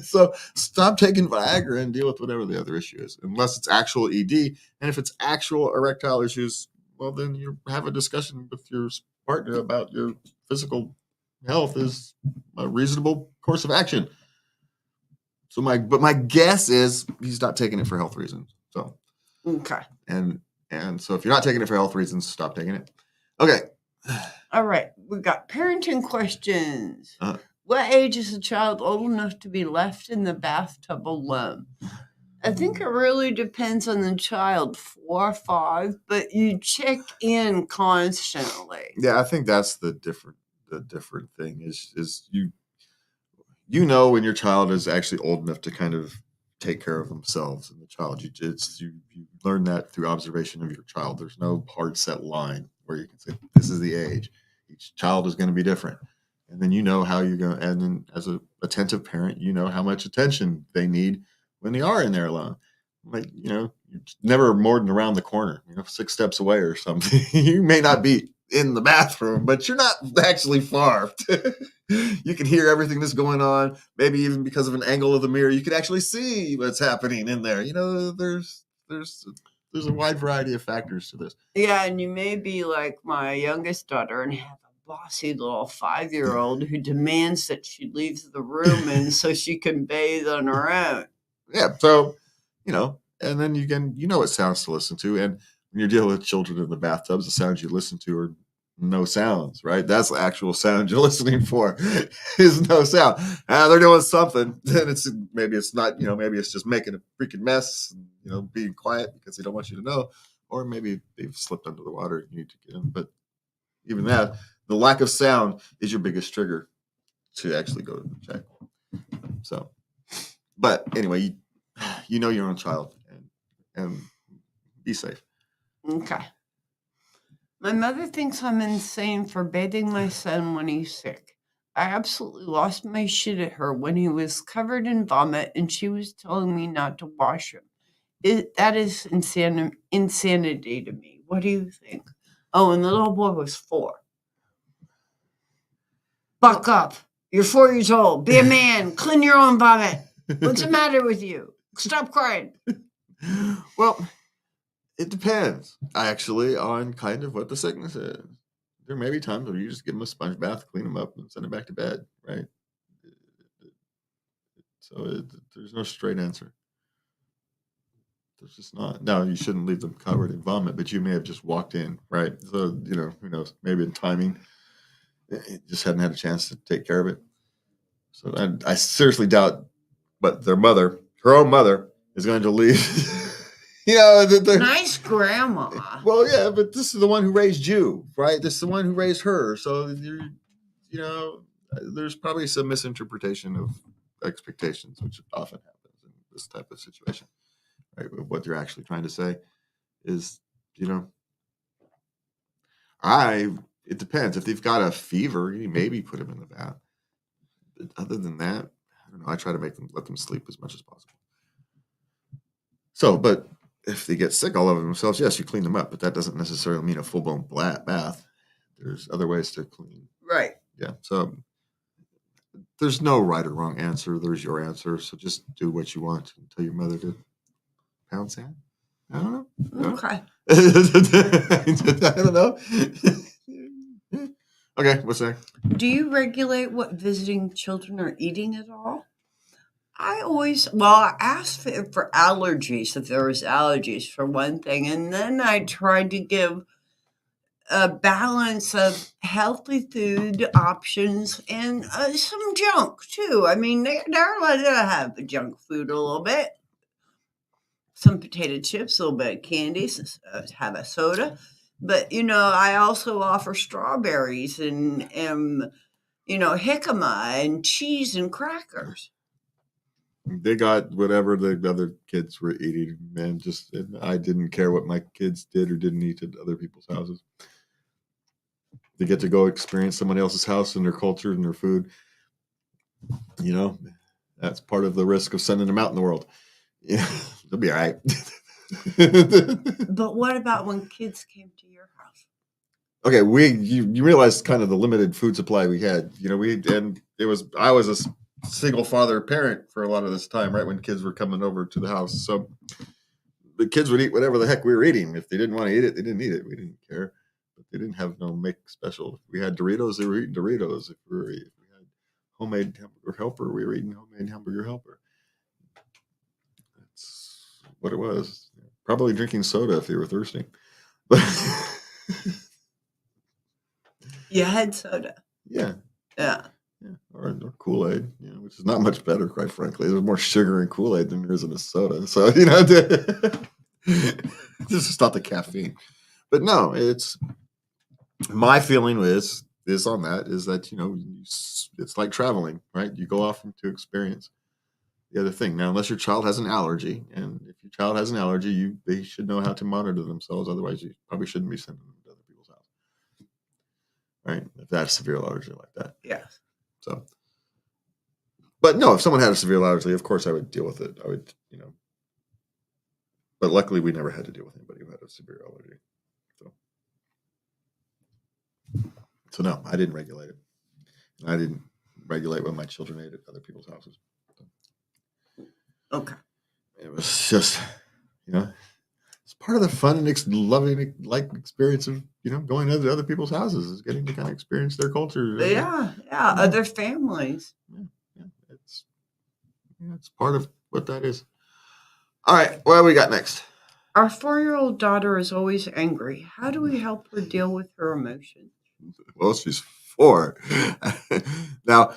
So stop taking Viagra and deal with whatever the other issue is, unless it's actual ED. And if it's actual erectile issues, well, then you have a discussion with your partner about your physical health is a reasonable course of action. So my guess is he's not taking it for health reasons. So Okay. And so if you're not taking it for health reasons, stop taking it. Okay. All right. We got parenting questions. What age is a child old enough to be left in the bathtub alone? I think it really depends on the child, 4 or 5, but you check in constantly. Yeah, I think that's the different thing is you know when your child is actually old enough to kind of take care of themselves, and the child you learn that through observation of your child. There's no hard set line where you can say this is the age. Each child is going to be different, and then you know how you're going. And then as an attentive parent, you know how much attention they need when they are in there alone. Like you're never more than around the corner, 6 steps away or something. You may not be in the bathroom, but you're not actually far. You can hear everything that's going on. Maybe even because of an angle of the mirror, you can actually see what's happening in there. There's a wide variety of factors to this. Yeah, and you may be like my youngest daughter and have a bossy little 5-year-old who demands that she leaves the room and so she can bathe on her own. Yeah, so and then you can what sounds to listen to, and when you're dealing with children in the bathtubs, the sounds you listen to are no sounds, right? That's the actual sound you're listening for is no sound. They're doing something. Then maybe it's not, maybe it's just making a freaking mess, being quiet because they don't want you to know, or maybe they've slipped under the water and you need to get them. But even that, the lack of sound is your biggest trigger to actually go to check. So, but anyway, you know your own child and be safe. Okay. My mother thinks I'm insane for bathing my son when he's sick. I absolutely lost my shit at her when he was covered in vomit and she was telling me not to wash him. That is insanity to me. What do you think? Oh, and the little boy was 4. Buck up. You're 4 years old. Be a man. Clean your own vomit. What's the matter with you? Stop crying. Well, it depends, actually, on kind of what the sickness is. There may be times where you just give them a sponge bath, clean them up, and send them back to bed, right? So there's no straight answer. There's just not. Now, you shouldn't leave them covered in vomit, but you may have just walked in, right? So, who knows? Maybe in timing, it just hadn't had a chance to take care of it. So I seriously doubt, but her own mother, is going to leave. Nice grandma. Well, yeah, but this is the one who raised you, right? This is the one who raised her. So there's probably some misinterpretation of expectations, which often happens in this type of situation, right? What they're actually trying to say is, it depends. If they've got a fever, you maybe put them in the bath. But other than that, I don't know. I try to let them sleep as much as possible. So, but if they get sick all over themselves, yes, you clean them up, but that doesn't necessarily mean a full-blown bath. There's other ways to clean. Right. Yeah. So there's no right or wrong answer. There's your answer. So just do what you want and tell your mother to pound sand. I don't know. Okay. I don't know. Okay, what's that? Do you regulate what visiting children are eating at all? I asked for allergies, if there was allergies for one thing, and then I tried to give a balance of healthy food options and some junk too. I mean, they're allowed to have junk food a little bit, some potato chips, a little bit of candy, have a soda, but I also offer strawberries and jicama and cheese and crackers. They got whatever the other kids were eating, man. And I didn't care what my kids did or didn't eat at other people's houses. They get to go experience someone else's house and their culture and their food. That's part of the risk of sending them out in the world. Yeah, they'll be all right. But what about when kids came to your house? Okay, you realize kind of the limited food supply we had. I was a single father parent for a lot of this time, right when kids were coming over to the house. So the kids would eat whatever the heck we were eating. If they didn't want to eat it, they didn't eat it. We didn't care. But they didn't have no make special. If we had Doritos, they were eating Doritos. If we had homemade hamburger helper, we were eating homemade hamburger helper. That's what it was. Probably drinking soda if they were thirsty. You had soda. Yeah. Yeah. Yeah, or Kool-Aid, which is not much better, quite frankly. There's more sugar in Kool-Aid than there is in a soda. So, this is not the caffeine. But no, it's my feeling is on that is that, it's like traveling, right? You go off to experience the other thing. Now, unless your child has an allergy, and if your child has an allergy, they should know how to monitor themselves. Otherwise, you probably shouldn't be sending them to other people's house, right? If that's severe allergy like that. Yes. So, but no, if someone had a severe allergy, of course I would deal with it. I would, but luckily we never had to deal with anybody who had a severe allergy. So no, I didn't regulate it. I didn't regulate when my children ate at other people's houses. So, okay. It was just, it's part of the fun and loving experience of, going to other people's houses is getting to kind of experience their culture. Yeah. Other families. Yeah. It's part of what that is. All right, what do we got next? Our 4-year-old daughter is always angry. How do we help her deal with her emotions? Well, she's 4. Now,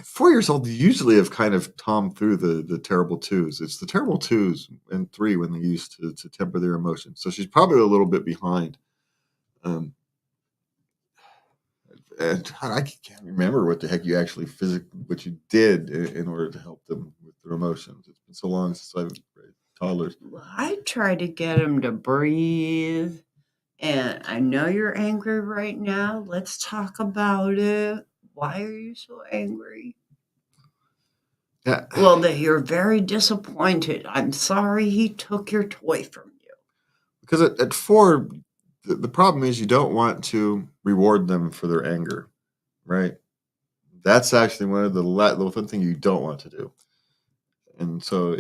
4 years old usually have kind of tomed through the terrible 2s. It's the terrible 2s and 3 when they used to temper their emotions. So she's probably a little bit behind. And I can't remember what the heck you actually what you did in order to help them with their emotions. It's been so long since I've raised toddlers. Well, I try to get them to breathe. And I know you're angry right now. Let's talk about it. Why are you so angry? Yeah. Well, that you're very disappointed. I'm sorry he took your toy from you. Because at 4, the problem is you don't want to reward them for their anger, right? That's actually one of the one thing you don't want to do. And so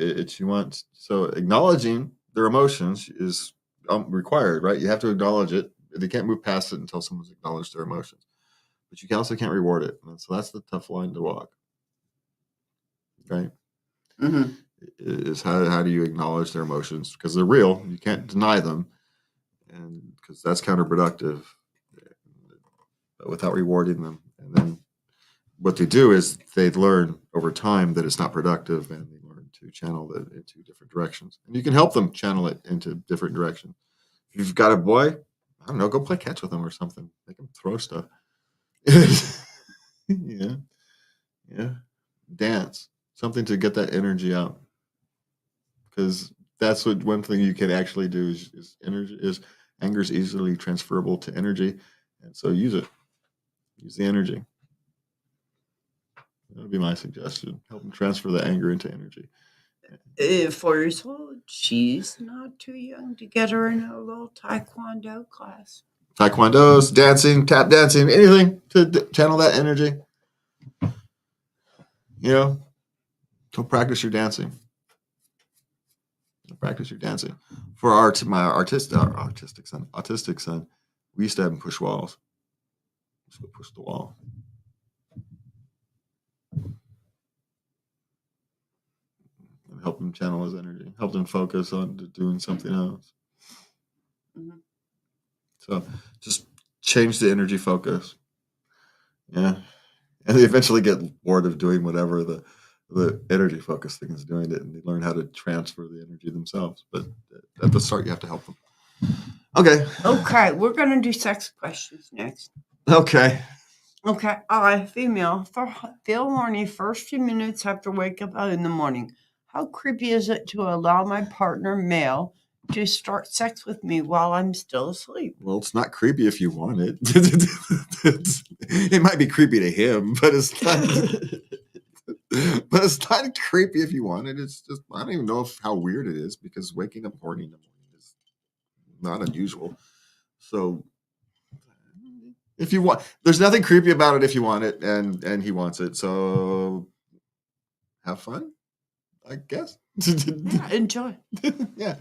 so acknowledging their emotions is required, right? You have to acknowledge it. They can't move past it until someone's acknowledged their emotions. But you also can't reward it. And so that's the tough line to walk, right? Mm-hmm. Is how do you acknowledge their emotions? Because they're real. You can't deny them. And because that's counterproductive, but without rewarding them. And then what they do is they learn over time that it's not productive, and they learn to channel it into different directions. And you can help them channel it into different directions. If you've got a boy, I don't know, go play catch with him or something. Make him throw stuff. Yeah. Dance, something to get that energy out. Because that's what one thing you can actually do is energy is anger is easily transferable to energy, and so use it. Use the energy. That would be my suggestion. Help them transfer the anger into energy. 4 years old, she's not too young to get her in a little taekwondo class. Taekwondo's, dancing, tap dancing, anything to channel that energy. Go practice your dancing. Practice your dancing. For my autistic son, we used to have him push walls. Just go push the wall. And help him channel his energy. Help him focus on doing something else. Mm-hmm. So just change the energy focus. Yeah. And they eventually get bored of doing whatever the energy focus thing is doing it, and they learn how to transfer the energy themselves. But at the start, you have to help them. Okay, we're going to do sex questions next. Okay. Okay, I, female, feel horny first few minutes after wake up in the morning. How creepy is it to allow my partner, male, to start sex with me while I'm still asleep? Well, it's not creepy if you want it. It might be creepy to him, but it's not. But it's not creepy if you want it. It's just I don't even know how weird it is because waking up horny in the morning is not unusual. So if you want, there's nothing creepy about it if you want it, and he wants it. So have fun, I guess. Yeah, enjoy. Yeah.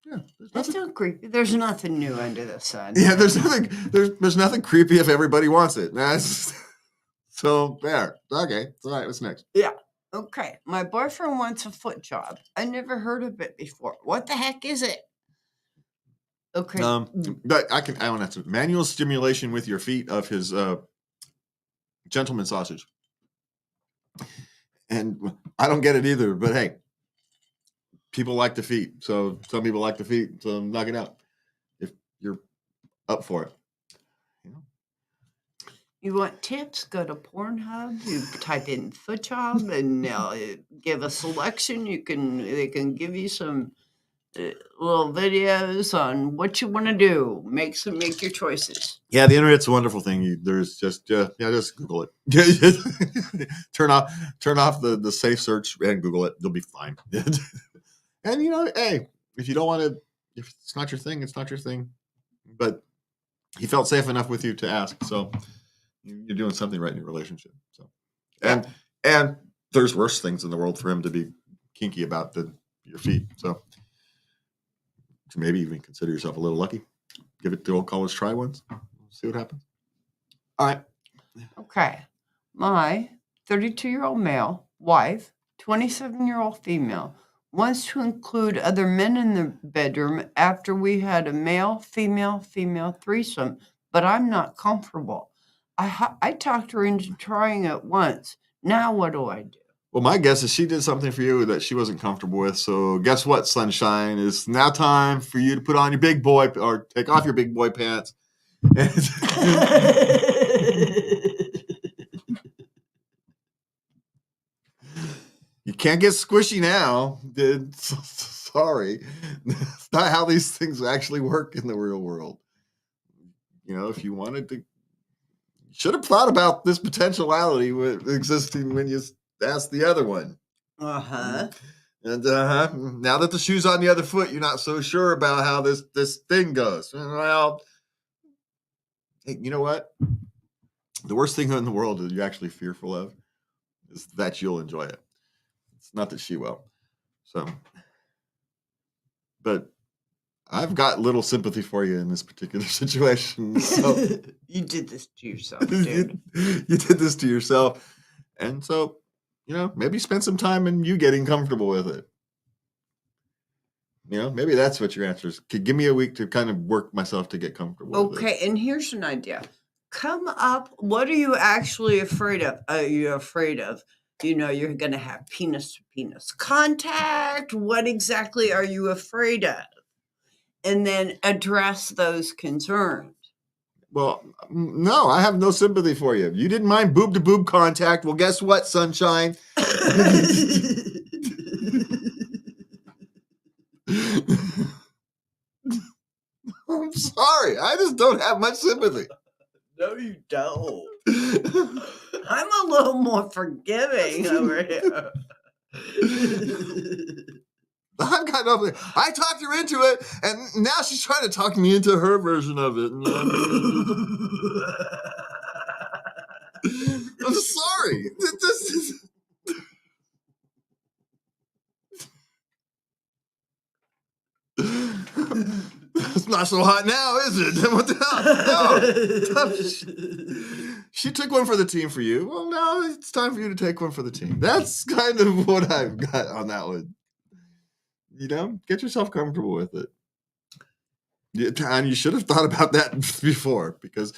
Yeah, That's not creepy. There's nothing new under the sun. yeah. There's nothing creepy if everybody wants it. That's so there. Okay. All right. What's next? Yeah. Okay. My boyfriend wants a foot job. I never heard of it before. What the heck is it? Okay. But I don't have to manual stimulation with your feet of his gentleman sausage. And I don't get it either, but hey, people like the feet. So some people like the feet. So knock it out if you're up for it. You know? You want tips? Go to Pornhub. You type in foot job, and they'll give a selection. They can give you some little videos on what you want to do. Make your choices. Yeah, the internet's a wonderful thing. There's just just Google it. turn off the safe search and Google it. You'll be fine. And hey, if you don't want to, if it's not your thing, it's not your thing. But he felt safe enough with you to ask, so you're doing something right in your relationship. So, and there's worse things in the world for him to be kinky about than your feet. So maybe even consider yourself a little lucky. Give it the old college try once. See what happens. All right. Okay. My 32-year-old male wife, 27-year-old female, wants to include other men in the bedroom after we had a male, female threesome, but I'm not comfortable. I talked her into trying it once. Now what do I do? Well, my guess is she did something for you that she wasn't comfortable with. So guess what, sunshine? It's now time for you to put on your big boy or take off your big boy pants. You can't get squishy now. Sorry. That's not how these things actually work in the real world. If you wanted to, you should have thought about this potentiality existing when you asked the other one. Uh-huh. And now that the shoe's on the other foot, you're not so sure about how this thing goes. Well, hey, you know what? The worst thing in the world that you're actually fearful of is that you'll enjoy it. It's not that she will. So, but I've got little sympathy for you in this particular situation. So you did this to yourself, dude. You did this to yourself. And so, maybe spend some time in you getting comfortable with it. Maybe that's what your answer is. Give me a week to kind of work myself to get comfortable with it. Okay, and here's an idea. Come up, what are you actually afraid of? Are you afraid of, you're going to have penis-to-penis contact? What exactly are you afraid of? And then address those concerns. Well, no, I have no sympathy for you. You didn't mind boob-to-boob contact. Well, guess what, sunshine? I'm sorry. I just don't have much sympathy. No, you don't. I'm a little more forgiving over here. I'm kind of. I talked her into it, and now she's trying to talk me into her version of it. I'm sorry. It's not so hot now, is it? What the hell? No. She took one for the team for you. Well, now it's time for you to take one for the team. That's kind of what I've got on that one. Get yourself comfortable with it. And you should have thought about that before because,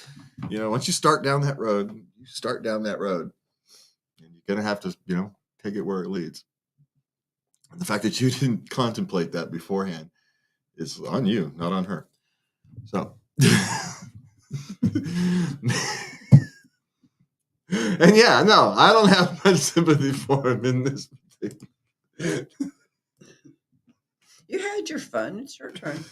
once you start down that road, and you're going to have to, take it where it leads. And the fact that you didn't contemplate that beforehand is on you, not on her. So And yeah, no, I don't have much sympathy for him in this. You had your fun. It's your turn.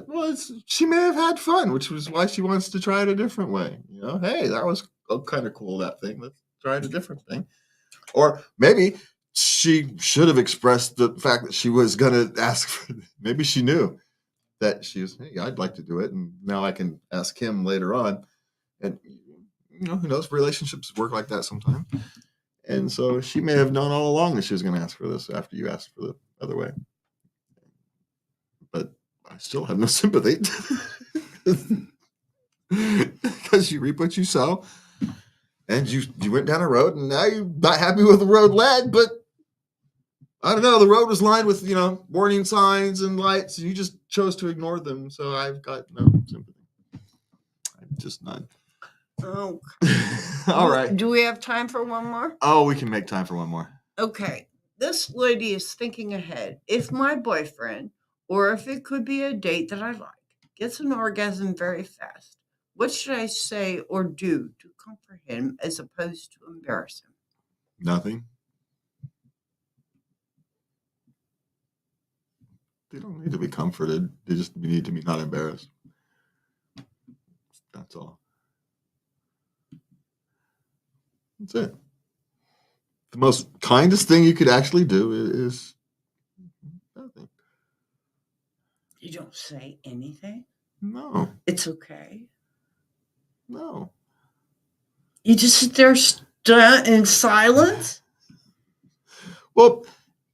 Well, she may have had fun, which was why she wants to try it a different way. You know, hey, that was kind of cool, that thing. Let's try it a different thing. Or maybe she should have expressed the fact that she was going to ask for it. Maybe she knew that she was, hey, I'd like to do it. And now I can ask him later on. And, you know, who knows? Relationships work like that sometimes. And so she may have known all along that she was going to ask for this after you asked for the other way. But I still have no sympathy because you reap what you sow, and you went down a road, and now you're not happy with the road led. But I don't know, the road was lined with warning signs and lights, and you just chose to ignore them. So I've got no sympathy. I'm just not. Oh, all right. Do we have time for one more? Oh, we can make time for one more. Okay. This lady is thinking ahead. If my boyfriend, or if it could be a date that I like, gets an orgasm very fast, what should I say or do to comfort him as opposed to embarrass him? Nothing. They don't need to be comforted. They just need to be not embarrassed. That's all. That's it. The most kindest thing you could actually do is nothing. You don't say anything? No. It's okay. No. You just sit there in silence? Well,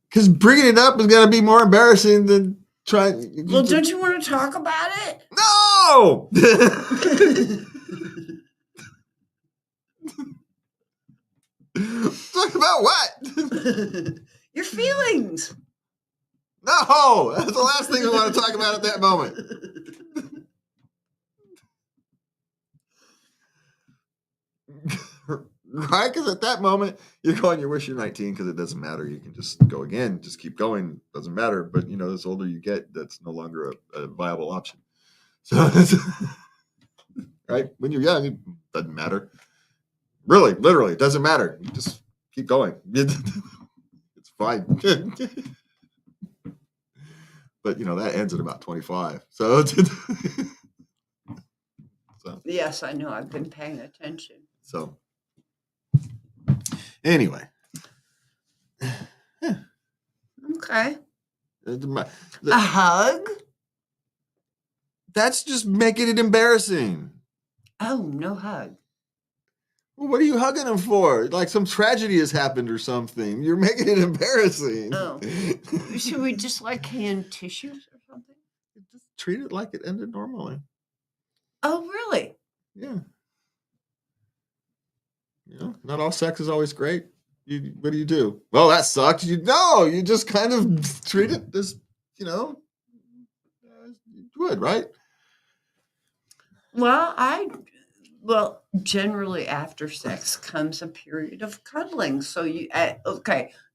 because bringing it up is going to be more embarrassing than trying. Well, don't you want to talk about it? No! Talk about what? Your feelings. No! That's the last thing I want to talk about at that moment. Right? Because at that moment, you're going, you wish you're 19 because it doesn't matter. You can just go again, just keep going. Doesn't matter. But, as older you get, that's no longer a viable option. So, right? When you're young, it doesn't matter. Really, literally, it doesn't matter. You just keep going. It's fine. But, that ends at about 25. So, Yes, I know. I've been paying attention. So, anyway. Okay. A hug? That's just making it embarrassing. Oh, no hug. Well, what are you hugging him for? Like some tragedy has happened or something. You're making it embarrassing. Oh. Should we just hand tissues or something? Just treat it like it ended normally. Oh, really? Yeah. Not all sex is always great. What do? Well, that sucked. You just kind of treat it as, you would, right? Well, generally after sex comes a period of cuddling. So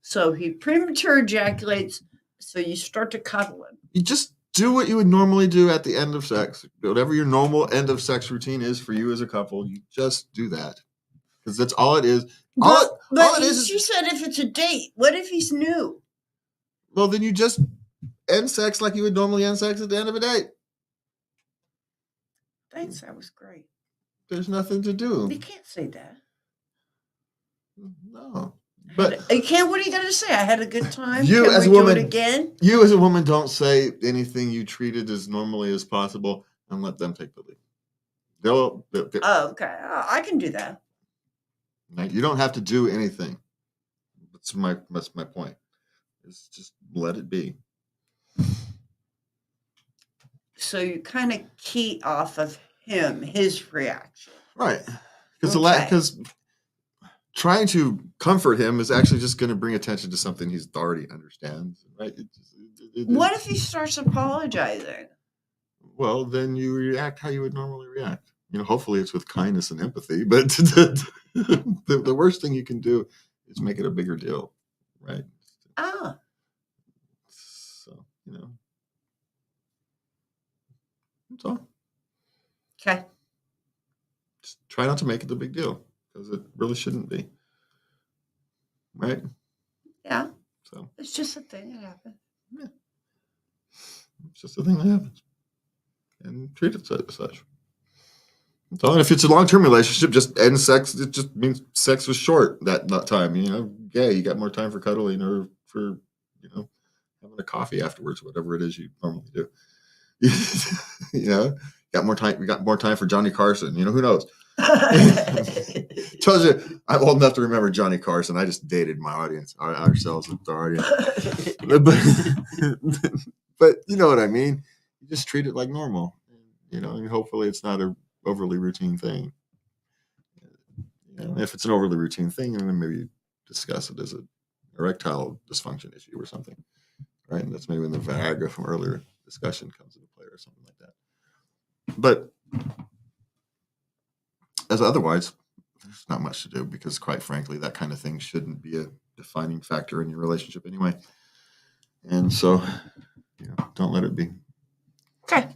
so he premature ejaculates, so you start to cuddle him. You just do what you would normally do at the end of sex. Whatever your normal end of sex routine is for you as a couple, you just do that. Because that's all it is. But you said if it's a date, what if he's new? Well, then you just end sex like you would normally end sex at the end of a date. Thanks, that was great. There's nothing to do. You can't say that. No. But you can't. What are you going to say? I had a good time. You Can as we a woman, do it again? You as a woman don't say anything. You treat it as normally as possible and let them take the lead. They'll Oh, okay. I can do that. You don't have to do anything. That's my point. Is just let it be. So you kind of key off of him, his reaction. Right. Because trying to comfort him is actually just going to bring attention to something he already understands. Right. What if he starts apologizing? Well, then you react how you would normally react. Hopefully it's with kindness and empathy, but the worst thing you can do is make it a bigger deal. Right. Ah. So, that's all. Okay. Just try not to make it a big deal. because it really shouldn't be. Right? Yeah. So It's just a thing that happens. yeah. It's just a thing that happens. And treat it as such. So, and if it's a long-term relationship, just end sex. It just means sex was short that time. Yeah, you got more time for cuddling or for, having a coffee afterwards, whatever it is you normally do. Got more time. We got more time for Johnny Carson. Who knows? Tells you I'm old enough to remember Johnny Carson. I just dated my audience, ourselves with our audience. But you know what I mean. You just treat it like normal. And hopefully it's not a overly routine thing. If it's an overly routine thing, then maybe discuss it as an erectile dysfunction issue or something, right? And that's maybe when the Viagra from earlier discussion comes into play or something like that. But as otherwise, there's not much to do because, quite frankly, that kind of thing shouldn't be a defining factor in your relationship anyway. And so, don't let it be. Okay.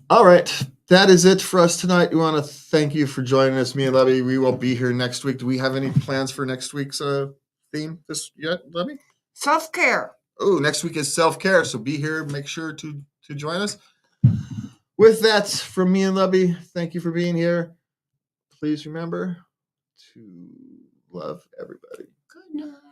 All right. That is it for us tonight. We want to thank you for joining us. Me and Levy, we will be here next week. Do we have any plans for next week's theme yet, Levy? Self-care. Oh, next week is self-care. So be here. Make sure to join us. With that, from me and Levy, thank you for being here. Please remember to love everybody. Good night.